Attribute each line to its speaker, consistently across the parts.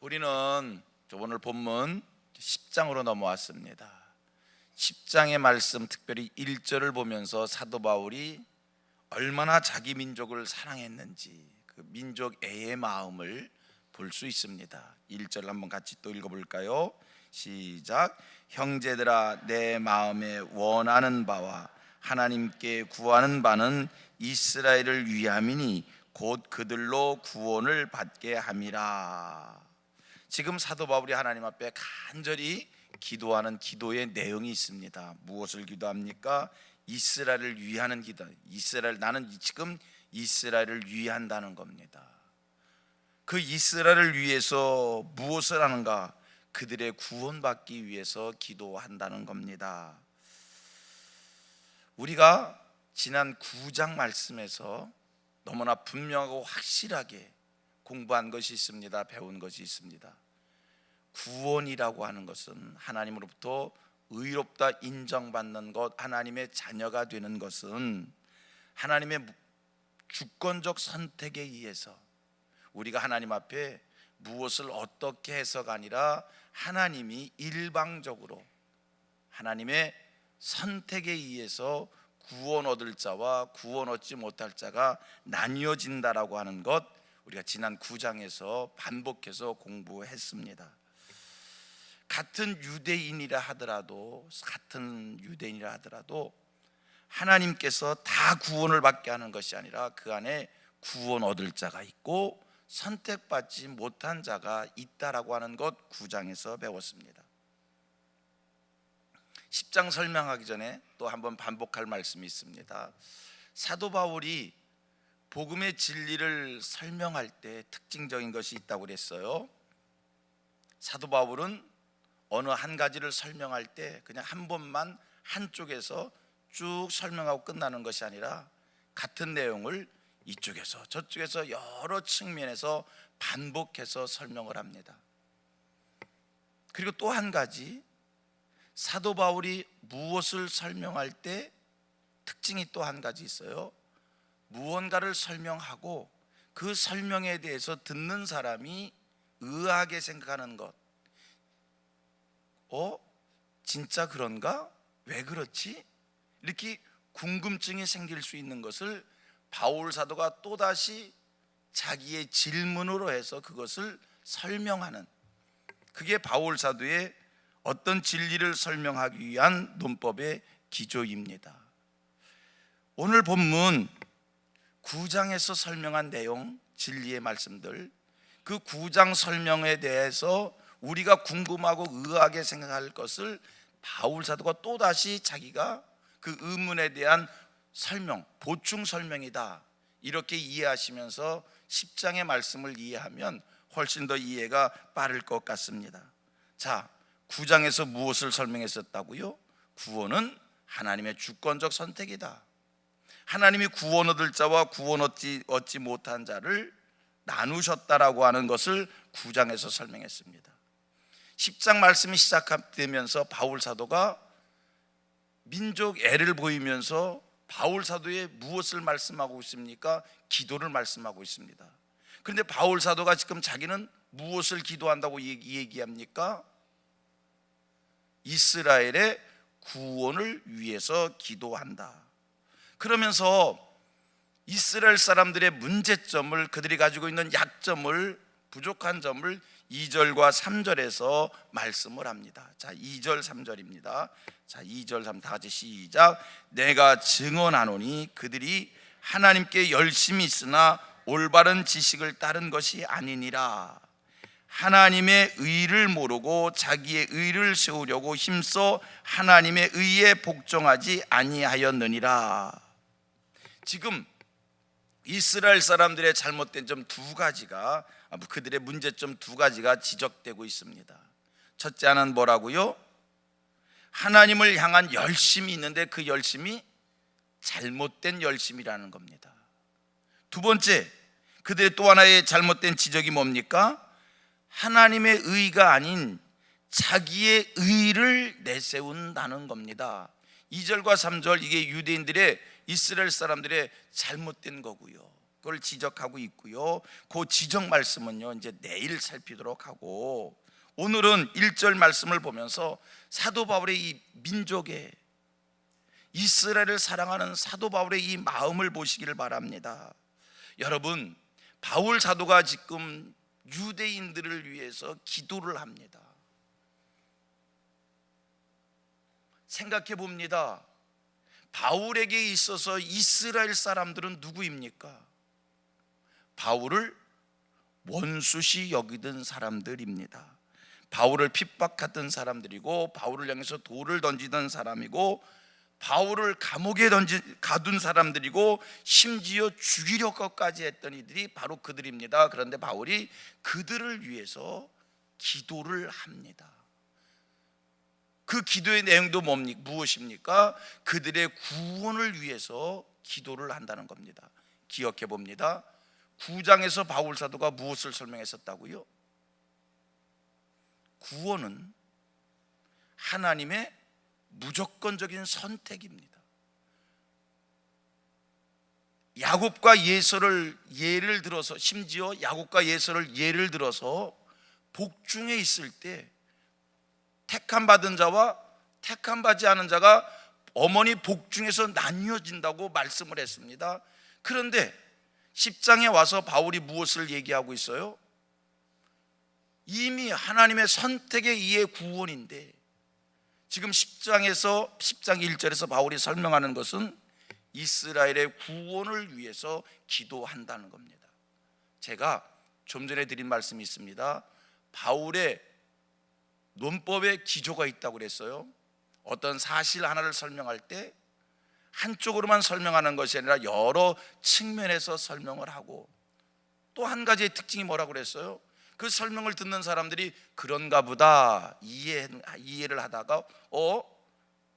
Speaker 1: 우리는 오늘 본문 10장으로 넘어왔습니다. 10장의 말씀, 특별히 1절을 보면서 사도 바울이 얼마나 자기 민족을 사랑했는지 그 민족애의 마음을 볼 수 있습니다. 1절 한번 같이 또 읽어볼까요? 시작. 형제들아, 내 마음에 원하는 바와 하나님께 구하는 바는 이스라엘을 위함이니 곧 그들로 구원을 받게 함이라. 지금 사도 바울이 하나님 앞에 간절히 기도하는 기도의 내용이 있습니다. 무엇을 기도합니까? 이스라엘을 위하는 기도. 나는 지금 이스라엘을 위한다는 겁니다. 그 이스라엘을 위해서 무엇을 하는가? 그들의 구원받기 위해서 기도한다는 겁니다. 우리가 지난 9장 말씀에서 너무나 분명하고 확실하게 공부한 것이 있습니다. 배운 것이 있습니다. 구원이라고 하는 것은 하나님으로부터 의롭다 인정받는 것, 하나님의 자녀가 되는 것은 하나님의 주권적 선택에 의해서 우리가 하나님 앞에 무엇을 어떻게 해서가 아니라 하나님이 일방적으로 하나님의 선택에 의해서 구원 얻을 자와 구원 얻지 못할 자가 나뉘어진다라고 하는 것, 우리가 지난 9장에서 반복해서 공부했습니다. 같은 유대인이라 하더라도 하나님께서 다 구원을 받게 하는 것이 아니라 그 안에 구원 얻을 자가 있고 선택받지 못한 자가 있다라고 하는 것 9장에서 배웠습니다. 10장 설명하기 전에 또 한번 반복할 말씀이 있습니다. 사도 바울이 복음의 진리를 설명할 때 특징적인 것이 있다고 그랬어요. 사도 바울은 어느 한 가지를 설명할 때 그냥 한 번만 한쪽에서 쭉 설명하고 끝나는 것이 아니라 같은 내용을 이쪽에서 저쪽에서 여러 측면에서 반복해서 설명을 합니다. 그리고 또 한 가지, 사도 바울이 무엇을 설명할 때 특징이 또 한 가지 있어요. 무언가를 설명하고 그 설명에 대해서 듣는 사람이 의아하게 생각하는 것, 진짜 그런가? 왜 그렇지? 이렇게 궁금증이 생길 수 있는 것을 바울 사도가 또다시 자기의 질문으로 해서 그것을 설명하는, 그게 바울 사도의 어떤 진리를 설명하기 위한 논법의 기조입니다. 오늘 본문 9장에서 설명한 내용, 진리의 말씀들, 그 9장 설명에 대해서 우리가 궁금하고 의아하게 생각할 것을 바울 사도가 또다시 자기가 그 의문에 대한 설명, 보충 설명이다, 이렇게 이해하시면서 10장의 말씀을 이해하면 훨씬 더 이해가 빠를 것 같습니다. 자, 9장에서 무엇을 설명했었다고요? 구원은 하나님의 주권적 선택이다. 하나님이 구원 얻을 자와 구원 얻지 못한 자를 나누셨다라고 하는 것을 9장에서 설명했습니다. 10장 말씀이 시작되면서 바울 사도가 민족 애를 보이면서 바울 사도의 무엇을 말씀하고 있습니까? 기도를 말씀하고 있습니다. 그런데 바울 사도가 지금 자기는 무엇을 기도한다고 얘기합니까? 이스라엘의 구원을 위해서 기도한다. 그러면서 이스라엘 사람들의 문제점을, 그들이 가지고 있는 약점을, 부족한 점을 2절과 3절에서 말씀을 합니다. 자, 2절 3절입니다. 자, 2절 3 다 같이 시작. 내가 증언하노니 그들이 하나님께 열심히 있으나 올바른 지식을 따른 것이 아니니라. 하나님의 의를 모르고 자기의 의를 세우려고 힘써 하나님의 의에 복종하지 아니하였느니라. 지금 이스라엘 사람들의 잘못된 점 두 가지가, 그들의 문제점 두 가지가 지적되고 있습니다. 첫째는 뭐라고요? 하나님을 향한 열심이 있는데 그 열심이 잘못된 열심이라는 겁니다. 두 번째, 그들의 또 하나의 잘못된 지적이 뭡니까? 하나님의 의가 아닌 자기의 의를 내세운다는 겁니다. 2절과 3절, 이게 유대인들의, 이스라엘 사람들의 잘못된 거고요. 그걸 지적하고 있고요. 그 지적 말씀은요 이제 내일 살피도록 하고, 오늘은 1절 말씀을 보면서 사도 바울의 이 민족의, 이스라엘을 사랑하는 사도 바울의 이 마음을 보시기를 바랍니다. 여러분, 바울 사도가 지금 유대인들을 위해서 기도를 합니다. 생각해 봅니다. 바울에게 있어서 이스라엘 사람들은 누구입니까? 바울을 원수시 여기던 사람들입니다. 바울을 핍박하던 사람들이고, 바울을 향해서 돌을 던지던 사람이고, 바울을 감옥에 가둔 사람들이고, 심지어 죽이려고까지 했던 이들이 바로 그들입니다. 그런데 바울이 그들을 위해서 기도를 합니다. 그 기도의 내용도 무엇입니까? 그들의 구원을 위해서 기도를 한다는 겁니다. 기억해 봅니다. 9장에서 바울 사도가 무엇을 설명했었다고요? 구원은 하나님의 무조건적인 선택입니다. 야곱과 예서를 예를 들어서, 심지어 야곱과 예서를 예를 들어서 복중에 있을 때 택함 받은 자와 택함 받지 않은 자가 어머니 복중에서 나뉘어진다고 말씀을 했습니다. 그런데 10장에 와서 바울이 무엇을 얘기하고 있어요? 이미 하나님의 선택에 의해 구원인데, 지금 10장 1절에서 바울이 설명하는 것은 이스라엘의 구원을 위해서 기도한다는 겁니다. 제가 좀 전에 드린 말씀이 있습니다. 바울의 논법에 기조가 있다고 그랬어요. 어떤 사실 하나를 설명할 때 한쪽으로만 설명하는 것이 아니라 여러 측면에서 설명을 하고, 또 한 가지의 특징이 뭐라고 그랬어요? 그 설명을 듣는 사람들이 그런가 보다 이해를 하다가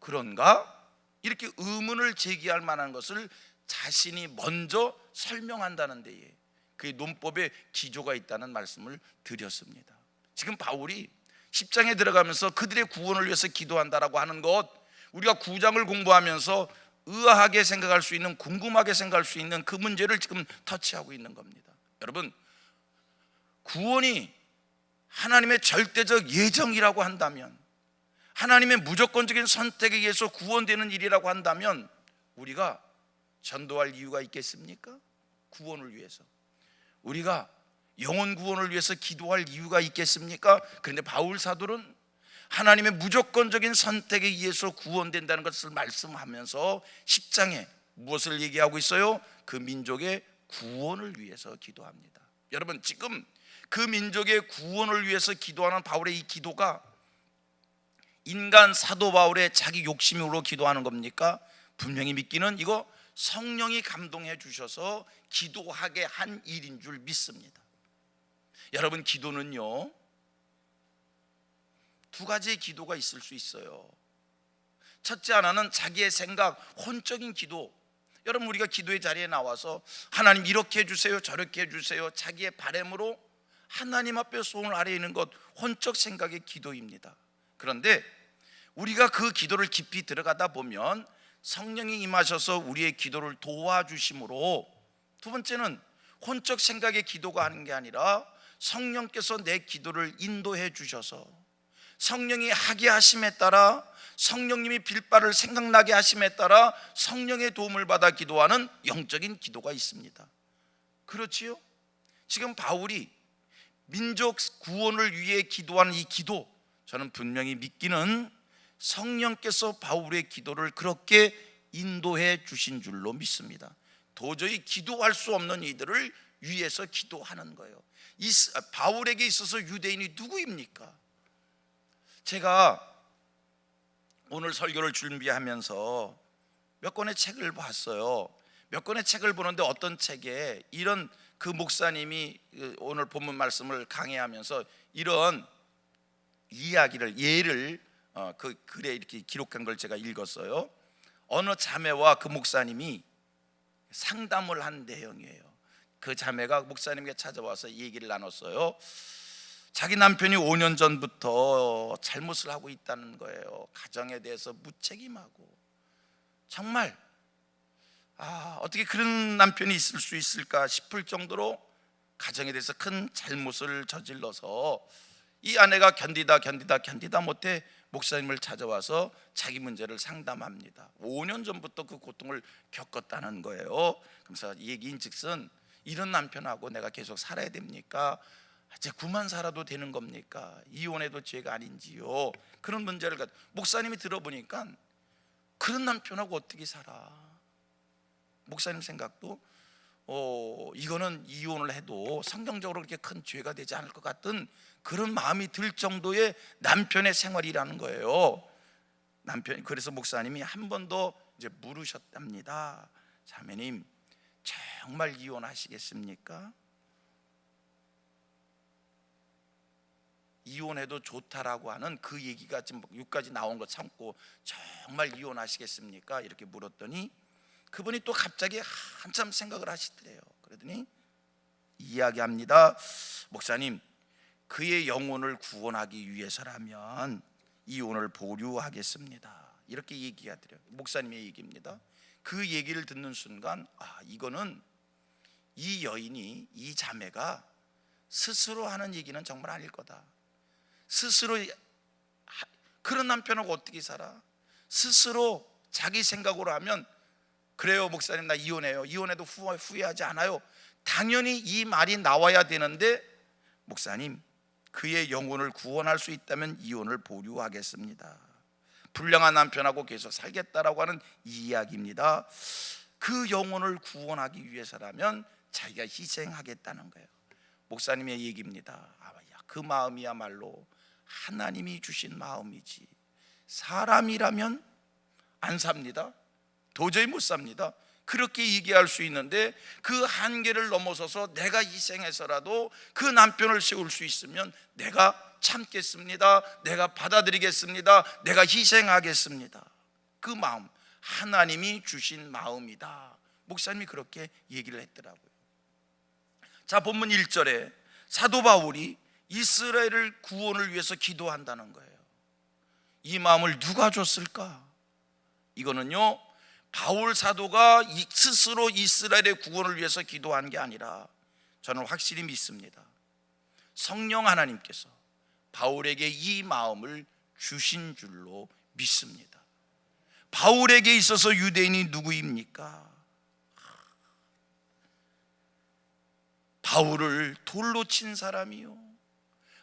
Speaker 1: 그런가? 이렇게 의문을 제기할 만한 것을 자신이 먼저 설명한다는 데에 그 논법에 기조가 있다는 말씀을 드렸습니다. 지금 바울이 10장에 들어가면서 그들의 구원을 위해서 기도한다라고 하는 것, 우리가 9장을 공부하면서 의아하게 생각할 수 있는, 궁금하게 생각할 수 있는 그 문제를 지금 터치하고 있는 겁니다. 여러분, 구원이 하나님의 절대적 예정이라고 한다면, 하나님의 무조건적인 선택에 의해서 구원되는 일이라고 한다면, 우리가 전도할 이유가 있겠습니까? 구원을 위해서 우리가 영혼 구원을 위해서 기도할 이유가 있겠습니까? 그런데 바울 사도는 하나님의 무조건적인 선택에 의해서 구원된다는 것을 말씀하면서 10장에 무엇을 얘기하고 있어요? 그 민족의 구원을 위해서 기도합니다. 여러분, 지금 그 민족의 구원을 위해서 기도하는 바울의 이 기도가 인간 사도 바울의 자기 욕심으로 기도하는 겁니까? 분명히 믿기는 이거 성령이 감동해 주셔서 기도하게 한 일인 줄 믿습니다. 여러분, 기도는요 두 가지의 기도가 있을 수 있어요. 첫째 하나는 자기의 생각, 혼적인 기도. 여러분, 우리가 기도의 자리에 나와서 하나님 이렇게 해주세요, 저렇게 해주세요, 자기의 바람으로 하나님 앞에 손을 아뢰는 것, 혼적 생각의 기도입니다. 그런데 우리가 그 기도를 깊이 들어가다 보면 성령이 임하셔서 우리의 기도를 도와주심으로, 두 번째는 혼적 생각의 기도가 하는 게 아니라 성령께서 내 기도를 인도해 주셔서 성령이 하게 하심에 따라, 성령님이 빌바를 생각나게 하심에 따라 성령의 도움을 받아 기도하는 영적인 기도가 있습니다. 그렇지요? 지금 바울이 민족 구원을 위해 기도하는 이 기도, 저는 분명히 믿기는 성령께서 바울의 기도를 그렇게 인도해 주신 줄로 믿습니다. 도저히 기도할 수 없는 이들을 위해서 기도하는 거예요. 바울에게 있어서 유대인이 누구입니까? 제가 오늘 설교를 준비하면서 몇 권의 책을 봤어요. 몇 권의 책을 보는데 어떤 책에 이런, 그 목사님이 오늘 본문 말씀을 강해하면서 이런 이야기를, 예를 그 글에 이렇게 기록한 걸 제가 읽었어요. 어느 자매와 그 목사님이 상담을 한 내용이에요. 그 자매가 목사님께 찾아와서 얘기를 나눴어요. 자기 남편이 5년 전부터 잘못을 하고 있다는 거예요. 가정에 대해서 무책임하고 정말 어떻게 그런 남편이 있을 수 있을까 싶을 정도로 가정에 대해서 큰 잘못을 저질러서 이 아내가 견디다 못해 목사님을 찾아와서 자기 문제를 상담합니다. 5년 전부터 그 고통을 겪었다는 거예요. 그래서 얘기인즉슨 이런 남편하고 내가 계속 살아야 됩니까? 이제 그만 살아도 되는 겁니까? 이혼해도 죄가 아닌지요? 그런 문제를 목사님이 들어보니까 그런 남편하고 어떻게 살아? 목사님 생각도 이거는 이혼을 해도 성경적으로 그렇게 큰 죄가 되지 않을 것 같은 그런 마음이 들 정도의 남편의 생활이라는 거예요. 그래서 목사님이 한 번 더 이제 물으셨답니다. 자매님, 정말 이혼하시겠습니까? 이혼해도 좋다라고 하는 그 얘기가 지금 여기까지 나온 거 참고 정말 이혼하시겠습니까? 이렇게 물었더니 그분이 또 갑자기 한참 생각을 하시더래요. 그러더니 이야기합니다. 목사님, 그의 영혼을 구원하기 위해서라면 이혼을 보류하겠습니다. 이렇게 얘기하더래요. 목사님의 얘기입니다. 그 얘기를 듣는 순간 이거는 이 여인이, 이 자매가 스스로 하는 얘기는 정말 아닐 거다. 스스로 그런 남편하고 어떻게 살아? 스스로 자기 생각으로 하면 그래요 목사님, 나 이혼해요. 이혼해도 후회하지 않아요. 당연히 이 말이 나와야 되는데 목사님, 그의 영혼을 구원할 수 있다면 이혼을 보류하겠습니다. 불량한 남편하고 계속 살겠다라고 하는 이야기입니다. 그 영혼을 구원하기 위해서라면 자기가 희생하겠다는 거예요. 목사님의 얘기입니다. 그 마음이야말로 하나님이 주신 마음이지 사람이라면 안 삽니다. 도저히 못 삽니다. 그렇게 얘기할 수 있는데 그 한계를 넘어서서 내가 희생해서라도 그 남편을 세울 수 있으면 내가 참겠습니다. 내가 받아들이겠습니다. 내가 희생하겠습니다. 그 마음, 하나님이 주신 마음이다. 목사님이 그렇게 얘기를 했더라고요. 자, 본문 1절에 사도 바울이 이스라엘을 구원을 위해서 기도한다는 거예요. 이 마음을 누가 줬을까? 이거는요, 바울 사도가 스스로 이스라엘의 구원을 위해서 기도한 게 아니라 저는 확실히 믿습니다. 성령 하나님께서 바울에게 이 마음을 주신 줄로 믿습니다. 바울에게 있어서 유대인이 누구입니까? 바울을 돌로 친 사람이요,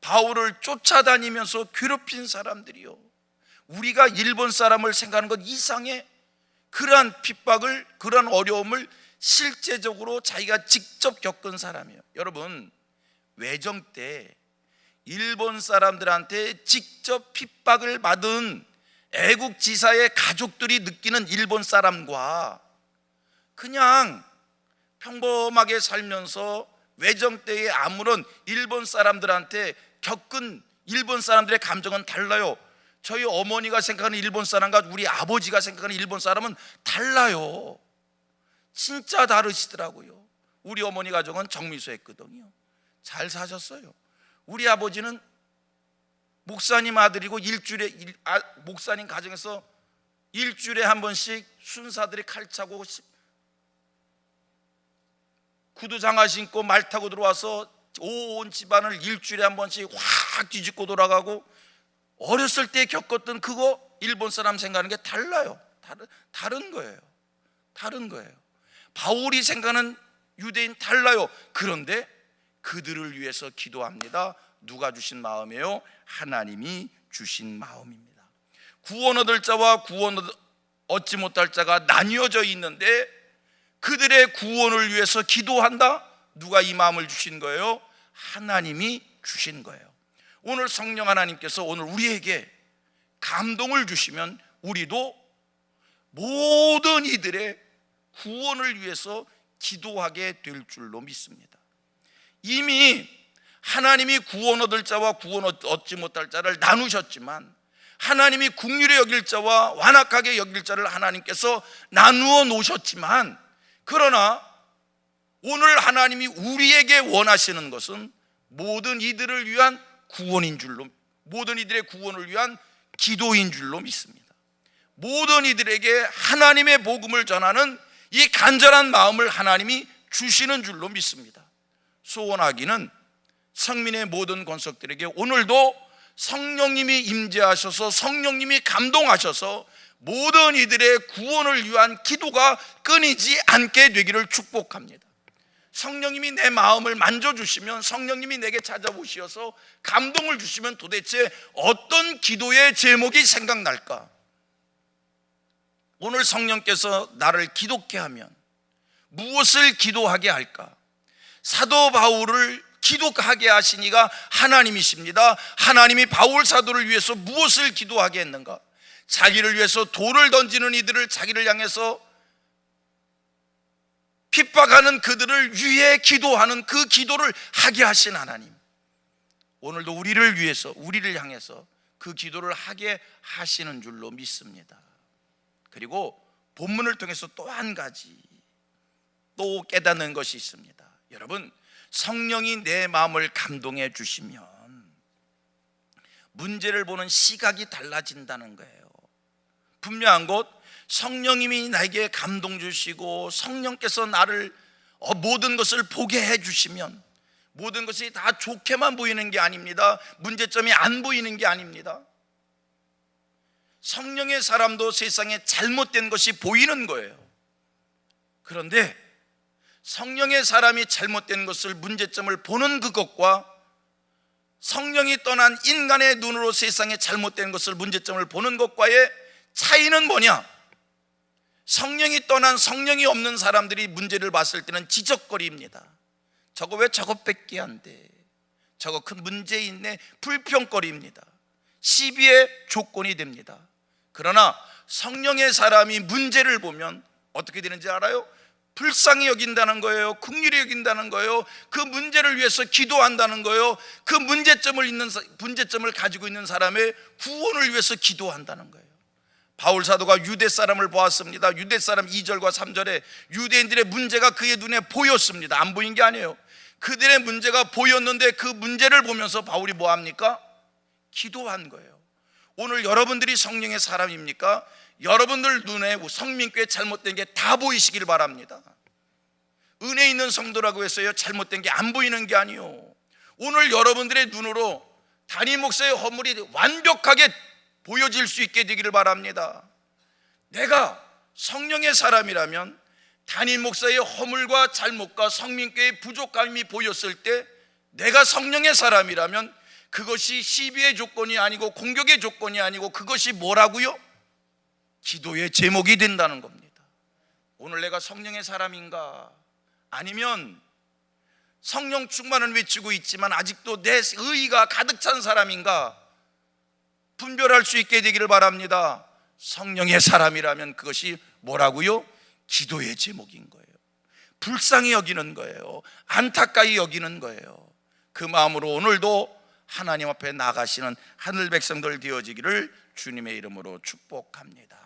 Speaker 1: 바울을 쫓아다니면서 괴롭힌 사람들이요, 우리가 일본 사람을 생각하는 것 이상의 그러한 핍박을, 그러한 어려움을 실제적으로 자기가 직접 겪은 사람이에요. 여러분, 외정 때 일본 사람들한테 직접 핍박을 받은 애국 지사의 가족들이 느끼는 일본 사람과 그냥 평범하게 살면서 외정 때에 아무런 일본 사람들한테 겪은 일본 사람들의 감정은 달라요. 저희 어머니가 생각하는 일본 사람과 우리 아버지가 생각하는 일본 사람은 달라요. 진짜 다르시더라고요. 우리 어머니 가정은 정미소 했거든요. 잘 사셨어요. 우리 아버지는 목사님 아들이고 목사님 가정에서 일주일에 한 번씩 순사들이 칼 차고 구두 장화 신고 말 타고 들어와서 온 집안을 일주일에 한 번씩 확 뒤집고 돌아가고, 어렸을 때 겪었던 그거 일본 사람 생각하는 게 달라요. 다른 거예요. 다른 거예요. 바울이 생각하는 유대인 달라요. 그런데 그들을 위해서 기도합니다. 누가 주신 마음이에요? 하나님이 주신 마음입니다. 구원 얻을 자와 구원 얻지 못할 자가 나뉘어져 있는데 그들의 구원을 위해서 기도한다. 누가 이 마음을 주신 거예요? 하나님이 주신 거예요. 오늘 성령 하나님께서 오늘 우리에게 감동을 주시면 우리도 모든 이들의 구원을 위해서 기도하게 될 줄로 믿습니다. 이미 하나님이 구원 얻을 자와 구원 얻지 못할 자를 나누셨지만, 하나님이 긍휼히 여길 자와 완악하게 여길 자를 하나님께서 나누어 놓으셨지만, 그러나 오늘 하나님이 우리에게 원하시는 것은 모든 이들을 위한 구원인 줄로, 모든 이들의 구원을 위한 기도인 줄로 믿습니다. 모든 이들에게 하나님의 복음을 전하는 이 간절한 마음을 하나님이 주시는 줄로 믿습니다. 소원하기는 성민의 모든 권속들에게 오늘도 성령님이 임재하셔서 성령님이 감동하셔서 모든 이들의 구원을 위한 기도가 끊이지 않게 되기를 축복합니다. 성령님이 내 마음을 만져주시면, 성령님이 내게 찾아오셔서 감동을 주시면 도대체 어떤 기도의 제목이 생각날까? 오늘 성령께서 나를 기도케 하면 무엇을 기도하게 할까? 사도 바울을 기도하게 하신 이가 하나님이십니다. 하나님이 바울 사도를 위해서 무엇을 기도하게 했는가? 자기를 위해서 돌을 던지는 이들을 자기를 향해서 핍박하는 그들을 위해 기도하는 그 기도를 하게 하신 하나님, 오늘도 우리를 위해서, 우리를 향해서 그 기도를 하게 하시는 줄로 믿습니다. 그리고 본문을 통해서 또 한 가지 또 깨닫는 것이 있습니다. 여러분, 성령이 내 마음을 감동해 주시면 문제를 보는 시각이 달라진다는 거예요. 분명한 것, 성령님이 나에게 감동 주시고 성령께서 나를 모든 것을 보게 해 주시면 모든 것이 다 좋게만 보이는 게 아닙니다. 문제점이 안 보이는 게 아닙니다. 성령의 사람도 세상에 잘못된 것이 보이는 거예요. 그런데 성령의 사람이 잘못된 것을, 문제점을 보는 그것과 성령이 떠난 인간의 눈으로 세상에 잘못된 것을, 문제점을 보는 것과의 차이는 뭐냐? 성령이 떠난, 성령이 없는 사람들이 문제를 봤을 때는 지적거리입니다. 저거 왜 저것밖에 안 돼? 저거 큰 문제 있네? 불평거리입니다. 시비의 조건이 됩니다. 그러나 성령의 사람이 문제를 보면 어떻게 되는지 알아요? 불쌍히 여긴다는 거예요. 긍휼히 여긴다는 거예요. 그 문제를 위해서 기도한다는 거예요. 그 문제점을 가지고 있는 사람의 구원을 위해서 기도한다는 거예요. 바울 사도가 유대 사람을 보았습니다. 유대 사람 2절과 3절에 유대인들의 문제가 그의 눈에 보였습니다. 안 보인 게 아니에요. 그들의 문제가 보였는데 그 문제를 보면서 바울이 뭐합니까? 기도한 거예요. 오늘 여러분들이 성령의 사람입니까? 여러분들 눈에 성민교회 잘못된 게 다 보이시길 바랍니다. 은혜 있는 성도라고 해서요 잘못된 게 안 보이는 게 아니요, 오늘 여러분들의 눈으로 담임 목사의 허물이 완벽하게 보여질 수 있게 되기를 바랍니다. 내가 성령의 사람이라면 담임 목사의 허물과 잘못과 성민교회의 부족함이 보였을 때 내가 성령의 사람이라면 그것이 시비의 조건이 아니고 공격의 조건이 아니고 그것이 뭐라고요? 기도의 제목이 된다는 겁니다. 오늘 내가 성령의 사람인가? 아니면 성령 충만을 외치고 있지만 아직도 내 의의가 가득 찬 사람인가? 분별할 수 있게 되기를 바랍니다. 성령의 사람이라면 그것이 뭐라고요? 기도의 제목인 거예요. 불쌍히 여기는 거예요. 안타까이 여기는 거예요. 그 마음으로 오늘도 하나님 앞에 나가시는 하늘 백성들 되어지기를 주님의 이름으로 축복합니다.